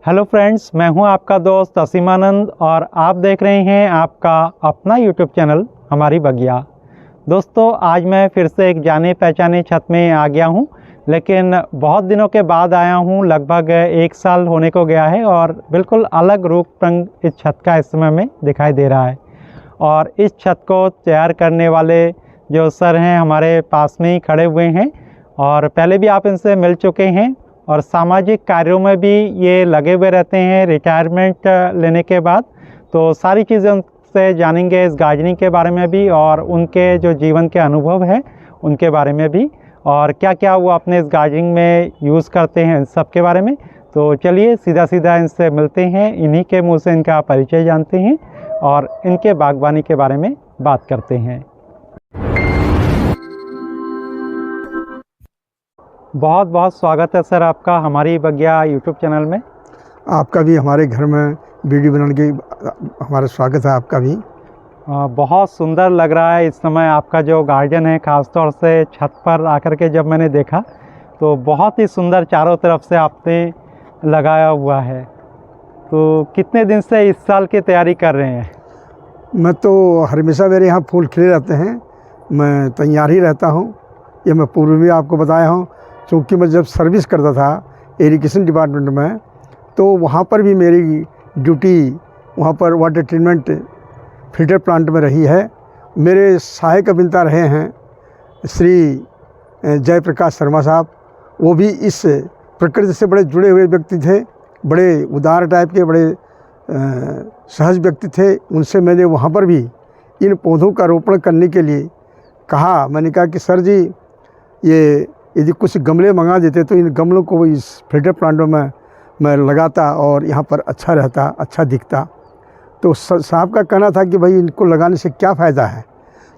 Hello friends, मैं हूं आपका दोस्त असीमानंद और आप देख रहे हैं आपका अपना यूट्यूब चैनल हमारी बगिया। दोस्तों, आज मैं फिर से एक जाने पहचाने छत में आ गया हूं, लेकिन बहुत दिनों के बाद आया हूं। लगभग 1 साल होने को गया है और बिल्कुल अलग रूप रंग इस छत का इस समय में दिखाई दे रहा है। और इस छत को तैयार करने वाले जो सर हैं हमारे पास में ही खड़े हुए हैं और पहले भी आप इनसे मिल चुके हैं और सामाजिक कार्यों में भी ये लगे हुए रहते हैं रिटायरमेंट लेने के बाद। तो सारी चीज़ें उनसे जानेंगे इस गार्डनिंग के बारे में भी और उनके जो जीवन के अनुभव हैं उनके बारे में भी, और क्या क्या वो अपने इस गार्डनिंग में यूज़ करते हैं, इन सब के बारे में। तो चलिए सीधा सीधा इनसे मिलते हैं, इन्हीं के मुँह से इनका परिचय जानते हैं और इनके बागवानी के बारे में बात करते हैं। बहुत बहुत स्वागत है सर आपका हमारी बगिया यूट्यूब चैनल में। आपका भी हमारे घर में वीडियो बनाने की हमारा स्वागत है। आपका भी बहुत सुंदर लग रहा है इस समय आपका जो गार्डन है, ख़ास तौर से छत पर आकर के जब मैंने देखा तो बहुत ही सुंदर चारों तरफ से आपने लगाया हुआ है। तो कितने दिन से इस साल की तैयारी कर रहे हैं? मैं तो हमेशा मेरे यहाँ फूल खिले रहते हैं, मैं तैयार ही रहता हूँ। ये मैं पूर्व भी आपको बताया हूँ, क्योंकि मैं जब सर्विस करता था इरिगेशन डिपार्टमेंट में, तो वहाँ पर भी मेरी ड्यूटी वहाँ पर वाटर ट्रीटमेंट फिल्टर प्लांट में रही है। मेरे सहायक अभियंता रहे हैं श्री जयप्रकाश शर्मा साहब। वो भी इस प्रकृति से बड़े जुड़े हुए व्यक्ति थे, बड़े उदार टाइप के, बड़े सहज व्यक्ति थे। उनसे मैंने वहाँ पर भी इन पौधों का रोपण करने के लिए कहा। मैंने कहा कि सर जी, ये यदि कुछ गमले मंगा देते तो इन गमलों को इस फिल्टर प्लांटों में मैं लगाता और यहाँ पर अच्छा रहता, अच्छा दिखता। तो साहब का कहना था कि भाई इनको लगाने से क्या फ़ायदा है।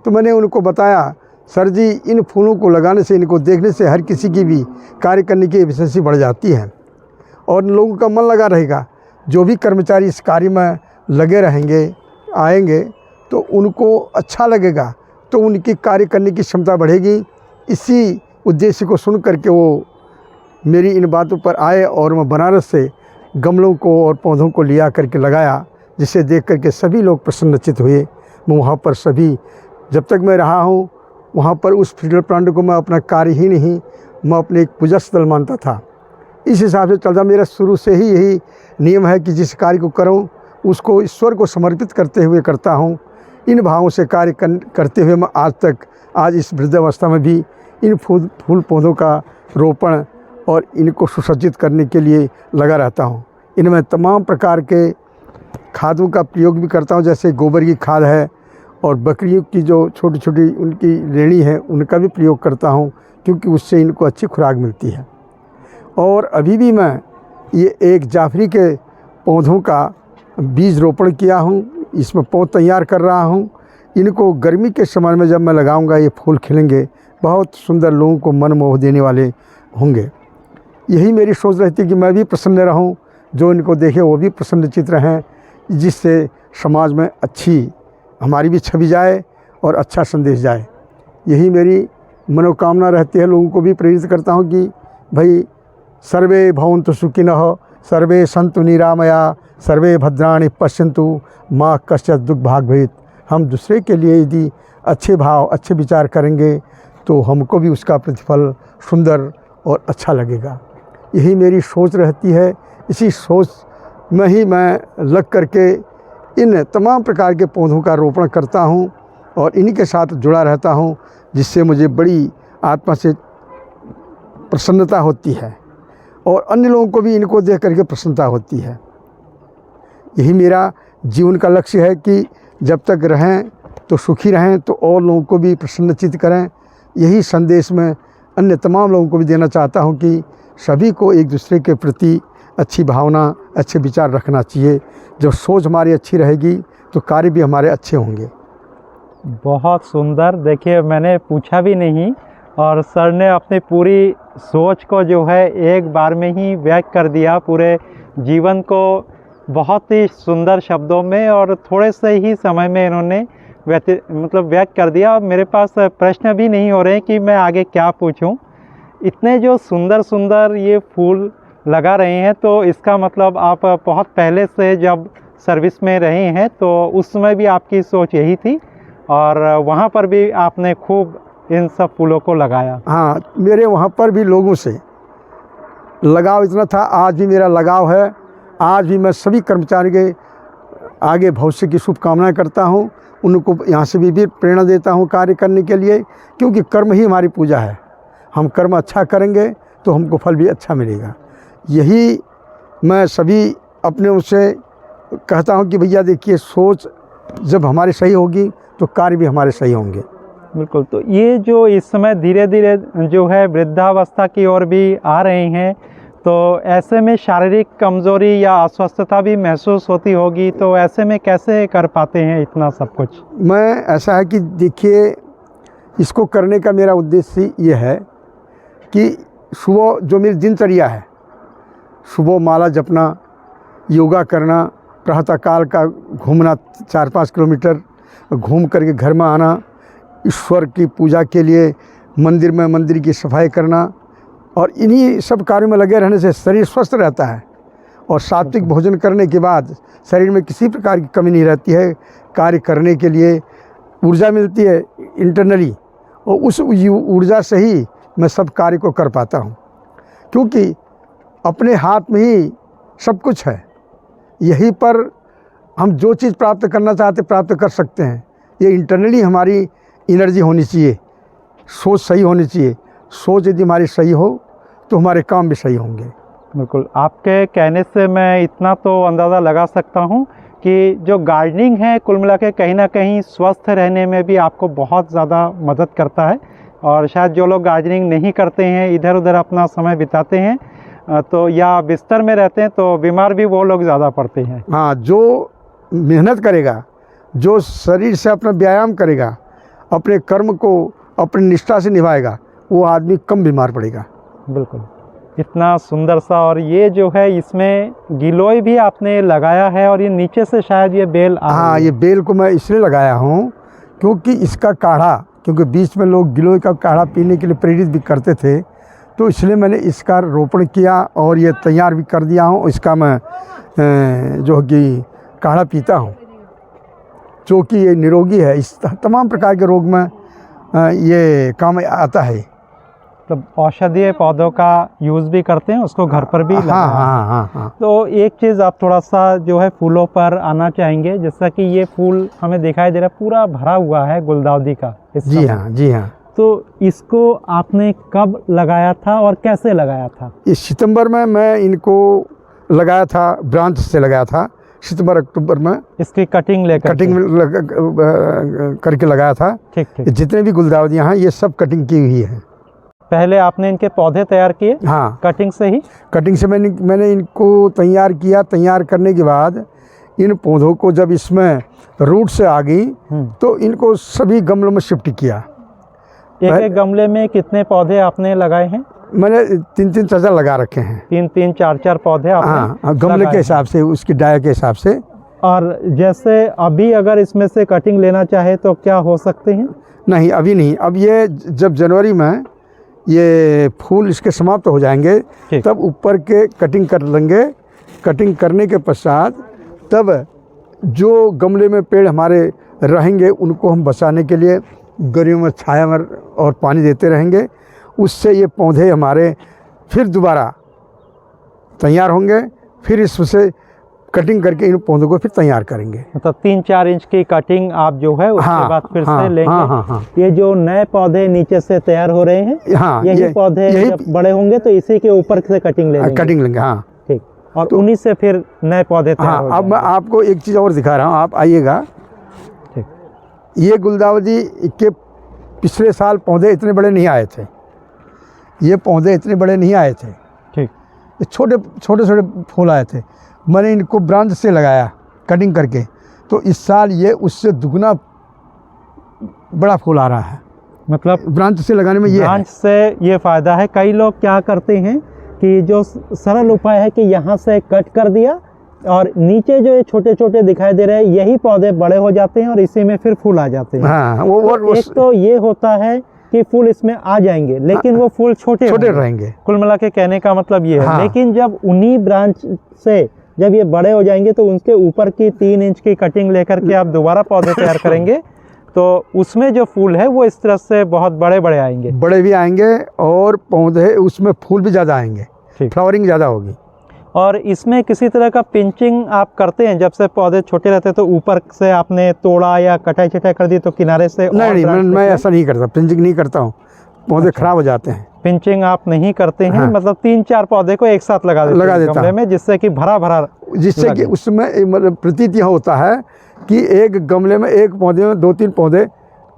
तो मैंने उनको बताया, सर जी इन फूलों को लगाने से, इनको देखने से हर किसी की भी कार्य करने की एफिशिएंसी बढ़ जाती है और लोगों का मन लगा रहेगा। जो भी कर्मचारी इस कार्य में लगे रहेंगे, आएंगे, तो उनको अच्छा लगेगा, तो उनकी कार्य करने की क्षमता बढ़ेगी। इसी उद्देश्य को सुन करके वो मेरी इन बातों पर आए और मैं बनारस से गमलों को और पौधों को लिया करके लगाया, जिसे देख करके सभी लोग प्रसन्नचित्त हुए। मैं वहाँ पर सभी, जब तक मैं रहा हूँ वहाँ पर उस फिल्टर प्लांट को मैं अपना कार्य ही नहीं, मैं अपने एक पूजा स्थल मानता था। इस हिसाब से चलता मेरा शुरू से ही यही नियम है कि जिस कार्य को करूँ उसको ईश्वर को समर्पित करते हुए करता हूँ। इन भावों से कार्य करते हुए मैं आज इस वृद्धावस्था में भी इन फूल पौधों का रोपण और इनको सुसज्जित करने के लिए लगा रहता हूँ। इनमें तमाम प्रकार के खादों का प्रयोग भी करता हूँ, जैसे गोबर की खाद है और बकरियों की जो छोटी छोटी उनकी रेड़ी है उनका भी प्रयोग करता हूँ, क्योंकि उससे इनको अच्छी खुराक मिलती है। और अभी भी मैं ये एक जाफरी के पौधों का बीज रोपण किया हूँ, इसमें पौध तैयार कर रहा हूँ। इनको गर्मी के समय में जब मैं लगाऊंगा ये फूल खिलेंगे, बहुत सुंदर, लोगों को मन मोह देने वाले होंगे। यही मेरी सोच रहती है कि मैं भी प्रसन्न रहूं, जो इनको देखे वो भी प्रसन्नचित्त रहें, जिससे समाज में अच्छी हमारी भी छवि जाए और अच्छा संदेश जाए। यही मेरी मनोकामना रहती है। लोगों को भी प्रेरित करता हूं कि भाई सर्वे भवन्तु सुखिनः, सर्वे सन्तु निरामया, सर्वे भद्राणि पश्यन्तु, माँ कश्चित् दुःख भाग् भवेत्। हम दूसरे के लिए यदि अच्छे भाव, अच्छे विचार करेंगे तो हमको भी उसका प्रतिफल सुंदर और अच्छा लगेगा। यही मेरी सोच रहती है। इसी सोच में ही मैं लग करके इन तमाम प्रकार के पौधों का रोपण करता हूं और इन्हीं के साथ जुड़ा रहता हूं, जिससे मुझे बड़ी आत्मा से प्रसन्नता होती है और अन्य लोगों को भी इनको देख करके प्रसन्नता होती है। यही मेरा जीवन का लक्ष्य है कि जब तक रहें तो सुखी रहें, तो और लोगों को भी प्रसन्नचित्त करें। यही संदेश मैं अन्य तमाम लोगों को भी देना चाहता हूं कि सभी को एक दूसरे के प्रति अच्छी भावना, अच्छे विचार रखना चाहिए। जब सोच हमारी अच्छी रहेगी तो कार्य भी हमारे अच्छे होंगे। बहुत सुंदर। देखिए, मैंने पूछा भी नहीं और सर ने अपनी पूरी सोच को जो है एक बार में ही व्यक्त कर दिया, पूरे जीवन को बहुत ही सुंदर शब्दों में और थोड़े से ही समय में इन्होंने व्यक्त कर दिया। मेरे पास प्रश्न भी नहीं हो रहे कि मैं आगे क्या पूछूं। इतने जो सुंदर सुंदर ये फूल लगा रहे हैं, तो इसका मतलब आप बहुत पहले से जब सर्विस में रहे हैं तो उस समय भी आपकी सोच यही थी और वहाँ पर भी आपने खूब इन सब फूलों को लगाया। हाँ, मेरे वहाँ पर भी लोगों से लगाव इतना था, आज भी मेरा लगाव है। आज भी मैं सभी कर्मचारी के आगे भविष्य की शुभकामनाएं करता हूँ, उनको यहाँ से भी प्रेरणा देता हूँ कार्य करने के लिए, क्योंकि कर्म ही हमारी पूजा है। हम कर्म अच्छा करेंगे तो हमको फल भी अच्छा मिलेगा। यही मैं सभी अपने उनसे कहता हूँ कि भैया देखिए, सोच जब हमारी सही होगी तो कार्य भी हमारे सही होंगे। बिल्कुल। तो ये जो इस समय धीरे धीरे जो है वृद्धावस्था की ओर भी आ रहे हैं, तो ऐसे में शारीरिक कमज़ोरी या अस्वस्थता भी महसूस होती होगी, तो ऐसे में कैसे कर पाते हैं इतना सब कुछ? मैं ऐसा है कि देखिए, इसको करने का मेरा उद्देश्य ये है कि सुबह जो मेरी दिनचर्या है, सुबह माला जपना, योगा करना, प्रातःकाल का घूमना 4-5 किलोमीटर घूम करके घर में आना, ईश्वर की पूजा के लिए मंदिर में मंदिर की सफाई करना, और इन्हीं सब कार्यों में लगे रहने से शरीर स्वस्थ रहता है और सात्विक भोजन करने के बाद शरीर में किसी प्रकार की कमी नहीं रहती है। कार्य करने के लिए ऊर्जा मिलती है इंटरनली, और उस ऊर्जा से ही मैं सब कार्य को कर पाता हूँ, क्योंकि अपने हाथ में ही सब कुछ है। यहीं पर हम जो चीज़ प्राप्त करना चाहते प्राप्त कर सकते हैं। ये इंटरनली हमारी एनर्जी होनी चाहिए, सोच सही होनी चाहिए। सोच यदि हमारी सही हो तो हमारे काम भी सही होंगे। बिल्कुल। आपके कहने से मैं इतना तो अंदाज़ा लगा सकता हूँ कि जो गार्डनिंग है कुल मिला के कहीं ना कहीं स्वस्थ रहने में भी आपको बहुत ज़्यादा मदद करता है, और शायद जो लोग गार्डनिंग नहीं करते हैं, इधर उधर अपना समय बिताते हैं तो या बिस्तर में रहते हैं, तो बीमार भी वो लोग ज़्यादा पड़ते हैं। हाँ, जो मेहनत करेगा, जो शरीर से अपना व्यायाम करेगा, अपने कर्म को अपनी निष्ठा से निभाएगा, वो आदमी कम बीमार पड़ेगा। बिल्कुल। इतना सुंदर सा, और ये जो है इसमें गिलोय भी आपने लगाया है, और ये नीचे से शायद ये बेल आ रही हाँ, है। ये बेल को मैं इसलिए लगाया हूँ क्योंकि इसका काढ़ा, क्योंकि बीच में लोग गिलोय का काढ़ा पीने के लिए प्रेरित भी करते थे, तो इसलिए मैंने इसका रोपण किया और ये तैयार भी कर दिया हूँ। इसका मैं जो कि काढ़ा पीता हूँ, जो कि ये निरोगी है, इस तमाम प्रकार के रोग में ये काम आता है। मतलब औषधीय पौधों का यूज़ भी करते हैं, उसको घर पर भी हाँ लगाया। हाँ हाँ हाँ। तो एक चीज़ आप थोड़ा सा जो है फूलों पर आना चाहेंगे, जैसा कि ये फूल हमें दिखाई दे रहा है पूरा भरा हुआ है गुलदाउदी का इस जी समय। हाँ, जी हाँ। तो इसको आपने कब लगाया था और कैसे लगाया था? इस सितंबर में मैं इनको लगाया था, ब्रांच से लगाया था, सितंबर अक्टूबर में इसकी कटिंग लेकर करके लगाया था। ठीक ठीक। जितने भी गुलदाउदियाँ हैं ये सब कटिंग की हुई है। पहले आपने इनके पौधे तैयार किए? हाँ, कटिंग से ही? कटिंग से मैंने इनको तैयार किया। तैयार करने के बाद इन पौधों को जब इसमें रूट से आ गई तो इनको सभी गमलों में शिफ्ट किया। एक गमले में कितने पौधे आपने लगाए हैं? मैंने 3-3 चाचा लगा रखे हैं। 3-3 4-4 पौधे आपने? हाँ, गमले के हिसाब से, उसकी डाय के हिसाब से। और जैसे अभी अगर इसमें से कटिंग लेना चाहे तो क्या हो सकते हैं? नहीं, अभी नहीं। अब ये जब जनवरी में ये फूल इसके समाप्त हो जाएंगे तब ऊपर के कटिंग कर लेंगे। कटिंग करने के पश्चात तब जो गमले में पेड़ हमारे रहेंगे उनको हम बचाने के लिए गर्मियों में छाया में और पानी देते रहेंगे। उससे ये पौधे हमारे फिर दोबारा तैयार होंगे। फिर इससे कटिंग करके इन पौधों को फिर तैयार करेंगे। मतलब 3-4 इंच की कटिंग आप जो है उसके बाद फिर से लेंगे। ये जो नए पौधे नीचे से तैयार हो रहे हैं, यही पौधे जब बड़े होंगे तो इसी के ऊपर से कटिंग लेंगे। हाँ, ठीक। और उन्हीं से फिर नए पौधे तैयार हो जाएंगे। अब मैं आपको एक चीज़ और दिखा रहा हूँ, आप आइएगा। ये गुलदाउदी के पिछले साल पौधे इतने बड़े नहीं आए थे। ये पौधे इतने बड़े नहीं आए थे। ठीक। ये छोटे छोटे फूल आए थे। मैंने इनको ब्रांच से लगाया कटिंग करके, तो इस साल ये उससे दुगना बड़ा फूल आ रहा है। मतलब ब्रांच से लगाने में ब्रांच से ये फ़ायदा है। कई लोग क्या करते हैं कि जो सरल उपाय है कि यहाँ से कट कर दिया और नीचे जो ये छोटे छोटे दिखाई दे रहे हैं यही पौधे बड़े हो जाते हैं और इसी में फिर फूल आ जाते हैं। हाँ, एक तो ये होता है कि फूल इसमें आ जाएंगे, लेकिन वो फूल छोटे रहेंगे। कुल मिला के कहने का मतलब ये है। हाँ। लेकिन जब उन्हीं ब्रांच से जब ये बड़े हो जाएंगे तो उनके ऊपर की 3 इंच की कटिंग लेकर के आप दोबारा पौधे तैयार करेंगे, तो उसमें जो फूल है वो इस तरह से बहुत बड़े बड़े आएंगे। बड़े भी आएंगे और पौधे उसमें फूल भी ज़्यादा आएंगे, फ्लावरिंग ज़्यादा होगी। और इसमें किसी तरह का पिंचिंग आप करते हैं? जब से पौधे छोटे रहते हैं तो ऊपर से आपने तोड़ा या कटाई छटाई कर दी तो किनारे से? नहीं, मैं ऐसा नहीं करता, पिंचिंग नहीं करता हूँ, पौधे खराब हो जाते हैं। पिंचिंग आप नहीं करते हैं? हाँ। मतलब 3-4 पौधे को एक साथ लगा देते गमले में, जिससे कि भरा भरा, जिससे कि उसमें मतलब प्रतीत यह होता है कि एक गमले में एक पौधे में 2-3 पौधे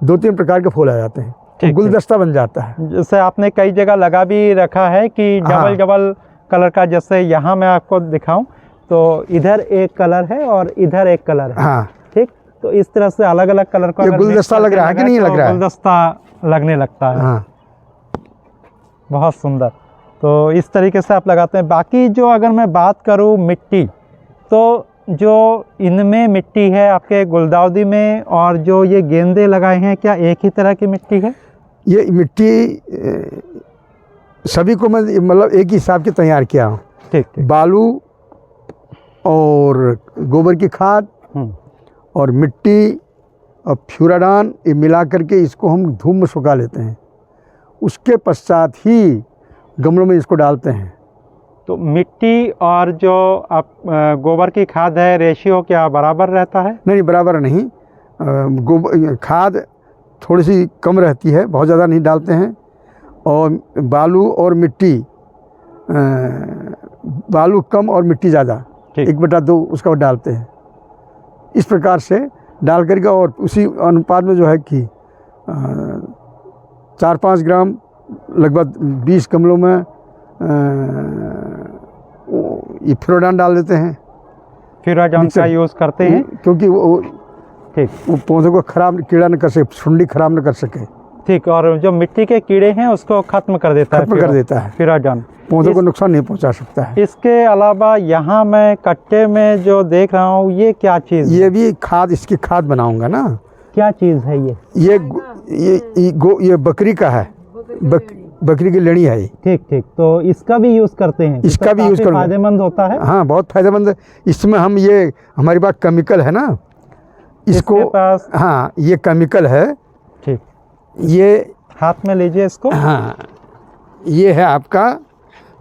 2-3 प्रकार के फूल आ जाते हैं, तो गुलदस्ता बन जाता है। जैसे आपने कई जगह लगा भी रखा है कि डबल डबल कलर का, जैसे यहाँ मैं आपको दिखाऊं तो इधर एक कलर है और इधर एक कलर है। हाँ, ठीक, तो इस तरह से अलग अलग कलर का गुलदस्ता लग रहा है कि नहीं लग रहा है? गुलदस्ता लगने लगता है। हाँ। बहुत सुंदर। तो इस तरीके से आप लगाते हैं। बाकी जो अगर मैं बात करूं मिट्टी, तो जो इनमें मिट्टी है आपके गुलदाउदी में और जो ये गेंदे लगाए हैं, क्या एक ही तरह की मिट्टी है? ये मिट्टी सभी को मैं मतलब एक ही हिसाब की तैयार किया हूँ। ठीक। बालू और गोबर की खाद और मिट्टी और फ्यूराडान, ये मिला करके इसको हम धूप में सुखा लेते हैं, उसके पश्चात ही गमलों में इसको डालते हैं। तो मिट्टी और जो आप गोबर की खाद है, रेशियो क्या बराबर रहता है? नहीं, बराबर नहीं। गोबर खाद थोड़ी सी कम रहती है, बहुत ज़्यादा नहीं डालते हैं। और बालू और मिट्टी, बालू कम और मिट्टी ज़्यादा, 1/2 उसका डालते हैं। इस प्रकार से डाल करके और उसी अनुपात में जो है कि 4-5 ग्राम लगभग 20 गमलों में ये फ्यूराडान डाल देते हैं। फ्यूराडान का यूज़ करते हैं क्योंकि वो पौधों को खराब, कीड़ा न कर सके, सुंडी खराब न कर सके। ठीक, और जो मिट्टी के कीड़े हैं उसको खत्म कर देता है फ्यूराडान, पौधों को नुकसान नहीं पहुंचा सकता है। इसके अलावा यहाँ मैं कट्टे में जो देख रहा हूँ, ये क्या चीज़? ये भी खाद, इसकी खाद बनाऊंगा ना। क्या चीज़ है ये? ये बकरी का है, बकरी की लेनी है। ठीक, तो इसका भी यूज़ करते हैं? इसका भी यूज़ करूँगा। फायदेमंद होता है? हाँ, बहुत फायदेमंद है। इसमें हम ये हमारे पास केमिकल है ना, इसको पास, हाँ, ये केमिकल है। ठीक, ये हाथ में लीजिए इसको। हाँ, ये है आपका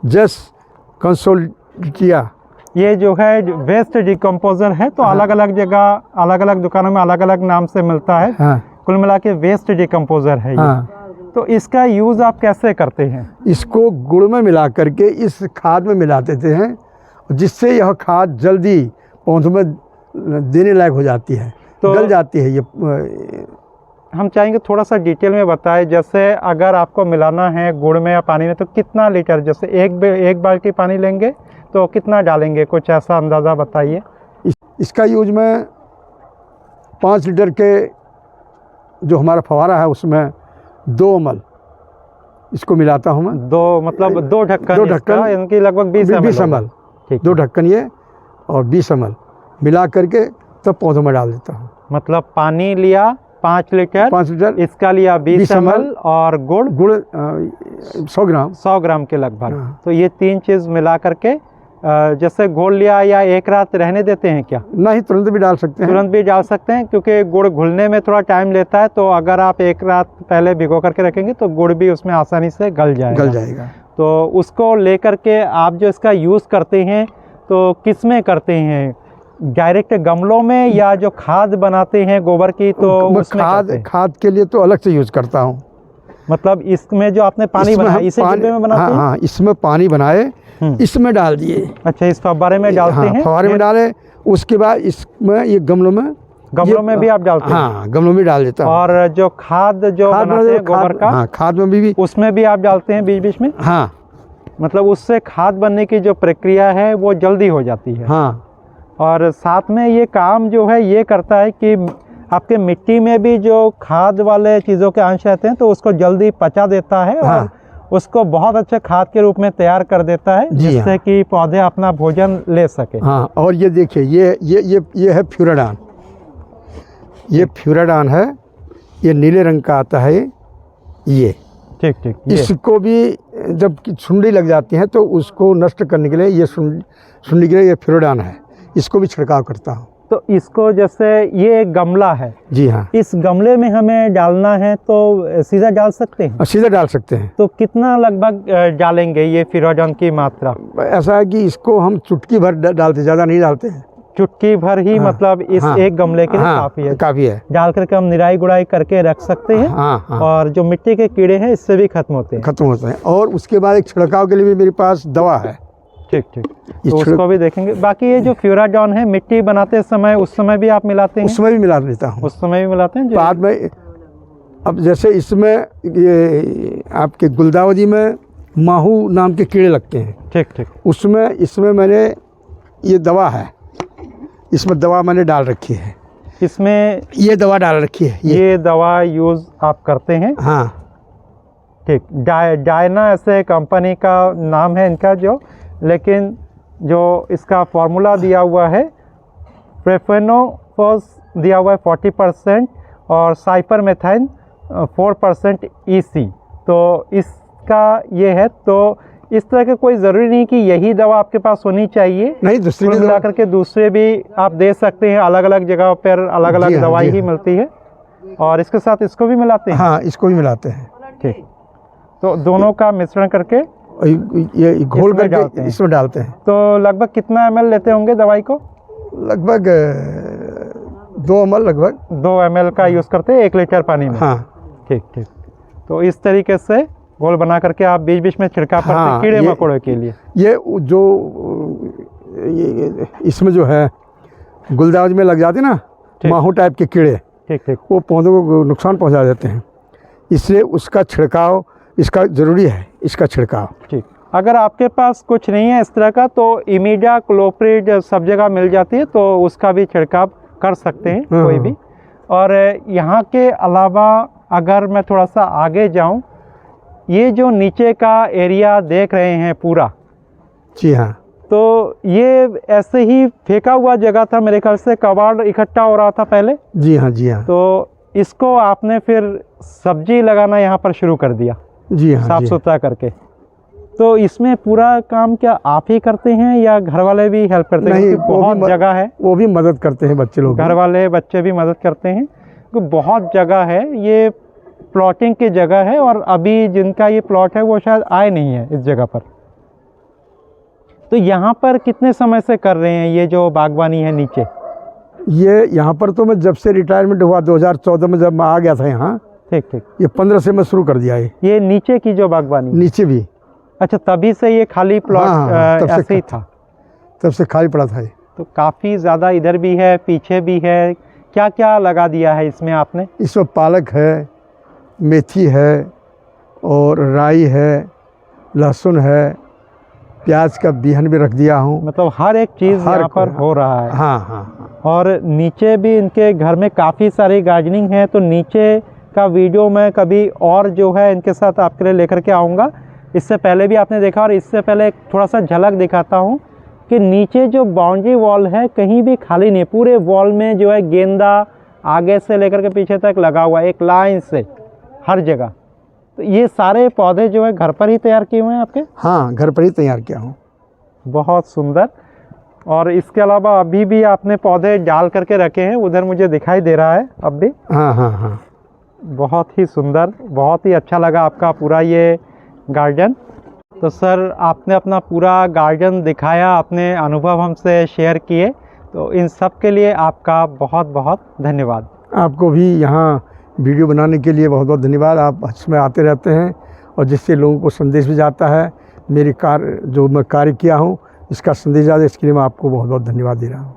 जस्ट कंसोल्टिया। ये जो है वेस्ट डिकम्पोजर है, तो अलग अलग जगह, अलग अलग दुकानों में अलग अलग नाम से मिलता है। हाँ। कुल मिला के वेस्ट डिकम्पोजर है ये। हाँ। तो इसका यूज़ आप कैसे करते हैं? इसको गुड़ में मिला करके इस खाद में मिला देते हैं, जिससे यह खाद जल्दी पौधों में देने लायक हो जाती है, तो गल जाती है। ये हम चाहेंगे थोड़ा सा डिटेल में बताएं, जैसे अगर आपको मिलाना है गुड़ में या पानी में तो कितना लीटर, जैसे एक बाल्टी पानी लेंगे तो कितना डालेंगे, कुछ ऐसा अंदाज़ा बताइए। इसका यूज मैं 5 लीटर के जो हमारा फवारा है उसमें 2 ml इसको मिलाता हूँ मैं। 2 ढक्कन इनकी लगभग 20 ml। 2 ढक्कन ये और 20 ml मिला करके तब पौधों में डाल देता हूँ। मतलब पानी लिया 5 लीटर, इसका लिया 20 ml और गुड़ 100 ग्राम के लगभग। हाँ। तो ये 3 चीज़ मिला करके जैसे घोल लिया, या एक रात रहने देते हैं क्या? नहीं, तुरंत भी डाल सकते हैं। तुरंत भी डाल सकते हैं, क्योंकि गुड़ घुलने में थोड़ा टाइम लेता है, तो अगर आप एक रात पहले भिगो करके रखेंगे तो गुड़ भी उसमें आसानी से गल जाएगा। तो उसको लेकर के आप जो इसका यूज़ करते हैं तो किस में करते हैं? डायरेक्ट गमलों में या जो खाद बनाते हैं गोबर की, तो उसमें खाद के लिए तो अलग से यूज़ करता हूँ। मतलब इसमें जो आपने पानी बनाया, इसे डिब्बे में बनाते हैं? हाँ, इसमें पानी बनाए, इसमें डाल दिए। अच्छा, इस फव्वारे में डालते हैं? फव्वारे में डाले, उसके बाद इसमें ये गमलों में भी आप डालते हैं? हाँ, गमलों में डाल देता हूँ। और जो खाद बनाते हैं गोबर का, हाँ, खाद में भी उसमें भी आप डालते हैं बीच बीच में? हाँ, मतलब उससे खाद बनने की जो प्रक्रिया है वो जल्दी हो जाती है। हाँ। और साथ में ये काम जो है ये करता है कि आपके मिट्टी में भी जो खाद वाले चीज़ों के अंश रहते हैं तो उसको जल्दी पचा देता है। हाँ। और उसको बहुत अच्छे खाद के रूप में तैयार कर देता है, जिससे कि पौधे अपना भोजन ले सके। हाँ, और ये देखिए, ये है फ्यूराडान। ये फ्यूराडान है, ये नीले रंग का आता है। ये ठीक ठीक, ये इसको भी जब सुंडी लग जाती है तो उसको नष्ट करने के लिए ये सुंडी के लिए ये फिरोडान है, इसको भी छिड़काव करता हूँ। तो इसको जैसे ये एक गमला है, जी हाँ, इस गमले में हमें डालना है तो सीधा डाल सकते हैं? सीधे डाल सकते हैं। तो कितना लगभग डालेंगे ये फिरोजन की मात्रा? ऐसा है कि इसको हम चुटकी भर डालते, ज़्यादा नहीं डालते हैं। चुटकी भर ही? हाँ, मतलब इस हाँ, एक गमले के लिए काफ़ी है? काफ़ी है। डाल करके हम निराई गुड़ाई करके रख सकते हैं। हाँ, हाँ, और जो मिट्टी के कीड़े हैं इससे भी खत्म होते हैं? खत्म होते हैं। और उसके बाद एक छिड़काव के लिए भी मेरे पास दवा है। ठीक ठीक, तो उसको भी देखेंगे। बाकी ये जो फ्यूराडॉन है मिट्टी बनाते समय उस समय भी आप मिलाते हैं? उस समय भी मिला लेता हूँ। उस समय भी मिलाते हैं बाद में अब जैसे इसमें ये आपके गुलदाउदी में माहू नाम के कीड़े लगते हैं। ठीक ठीक, इसमें मैंने ये दवा है, इसमें दवा मैंने डाल रखी है। इसमें ये दवा डाल रखी है। ये दवा यूज़ आप करते हैं? हाँ ठीक। डायना ऐसे कंपनी का नाम है इनका, जो लेकिन जो इसका फार्मूला दिया हुआ है प्रेफेनोफॉस दिया हुआ है 40% और साइपरमेथाइन 4% EC। तो इसका ये है, तो इस तरह के कोई ज़रूरी नहीं कि यही दवा आपके पास होनी चाहिए, नहीं, दूसरी मिला दवा करके दूसरे भी आप दे सकते हैं। अलग अलग जगह पर अलग अलग दवाई ही मिलती है। और इसके साथ इसको भी मिलाते हैं? हाँ, इसको भी मिलाते हैं। ठीक, तो दोनों का मिश्रण करके ये घोल करके इसमें डालते हैं। तो लगभग कितना ml लेते होंगे दवाई को? लगभग 2 ml, लगभग 2 ml का यूज़ करते हैं 1 लीटर पानी में? हाँ ठीक ठीक। तो इस तरीके से घोल बना करके आप बीच बीच में छिड़काव करते हैं कीड़े मकोड़े के लिए? ये जो इसमें जो है गुलदाउदी में लग जाते ना माहू टाइप के कीड़े, ठीक ठीक, वो पौधों को नुकसान पहुंचा देते हैं, इसलिए उसका छिड़काव इसका ज़रूरी है, इसका छिड़काव। ठीक। अगर आपके पास कुछ नहीं है इस तरह का तो इमीडा क्लोप्रिड सब जगह मिल जाती है, तो उसका भी छिड़काव कर सकते हैं कोई भी। और यहाँ के अलावा अगर मैं थोड़ा सा आगे जाऊँ, ये जो नीचे का एरिया देख रहे हैं पूरा, जी हाँ, तो ये ऐसे ही फेंका हुआ जगह था मेरे ख्याल से, कबाड़ इकट्ठा हो रहा था पहले? जी हाँ, जी हाँ। तो इसको आपने फिर सब्जी लगाना यहाँ पर शुरू कर दिया? जी हाँ, साफ सुथरा करके। तो इसमें पूरा काम क्या आप ही करते हैं या घर वाले भी हेल्प करते हैं? क्योंकि बहुत जगह है। वो भी मदद करते हैं, बच्चे लोग, घर वाले बच्चे भी मदद करते हैं, क्योंकि बहुत जगह है, ये प्लॉटिंग की जगह है। और अभी जिनका ये प्लॉट है वो शायद आए नहीं है इस जगह पर। तो यहाँ पर कितने समय से कर रहे हैं ये जो बागवानी है नीचे? ये यहाँ पर तो मैं जब से रिटायरमेंट हुआ 2014 में जब मैं आ गया था यहाँ, ठीक ठीक, ये 15 से मैं शुरू कर दिया है। ये नीचे की जो बागवानी? नीचे भी। अच्छा, तभी से ये खाली प्लॉट ऐसे ही था? तब से खाली पड़ा था ये। तो काफ़ी ज़्यादा इधर भी है, पीछे भी है। क्या क्या लगा दिया है इसमें आपने? इसमें पालक है, मेथी है, और राई है, लहसुन है, प्याज का बिहन भी रख दिया हूँ। मतलब हर एक चीज़ यहाँ पर हो रहा है। हाँ हाँ। और नीचे भी इनके घर में काफ़ी सारी गार्डनिंग है, तो नीचे का वीडियो मैं कभी और जो है इनके साथ आपके लिए लेकर के आऊँगा। इससे पहले भी आपने देखा, और इससे पहले थोड़ा सा झलक दिखाता हूँ कि नीचे जो बाउंड्री वॉल है कहीं भी खाली नहीं, पूरे वॉल में जो है गेंदा आगे से लेकर के पीछे तक लगा हुआ है, एक लाइन से हर जगह। तो ये सारे पौधे जो है घर पर ही तैयार किए हुए हैं आपके? हाँ, घर पर ही तैयार किया हूँ। बहुत सुंदर। और इसके अलावा अभी भी आपने पौधे डाल करके रखे हैं, उधर मुझे दिखाई दे रहा है अब भी। हाँ हाँ हाँ, बहुत ही सुंदर, बहुत ही अच्छा लगा आपका पूरा ये गार्डन। तो सर, आपने अपना पूरा गार्डन दिखाया, अपने अनुभव हमसे शेयर किए, तो इन सब के लिए आपका बहुत बहुत धन्यवाद। आपको भी यहाँ वीडियो बनाने के लिए बहुत बहुत धन्यवाद। आप इसमें आते रहते हैं और जिससे लोगों को संदेश भी जाता है। मेरी जो मैं कार्य किया हूँ इसका संदेश जाता है, इसके लिए मैं आपको बहुत बहुत धन्यवाद दे रहा हूँ।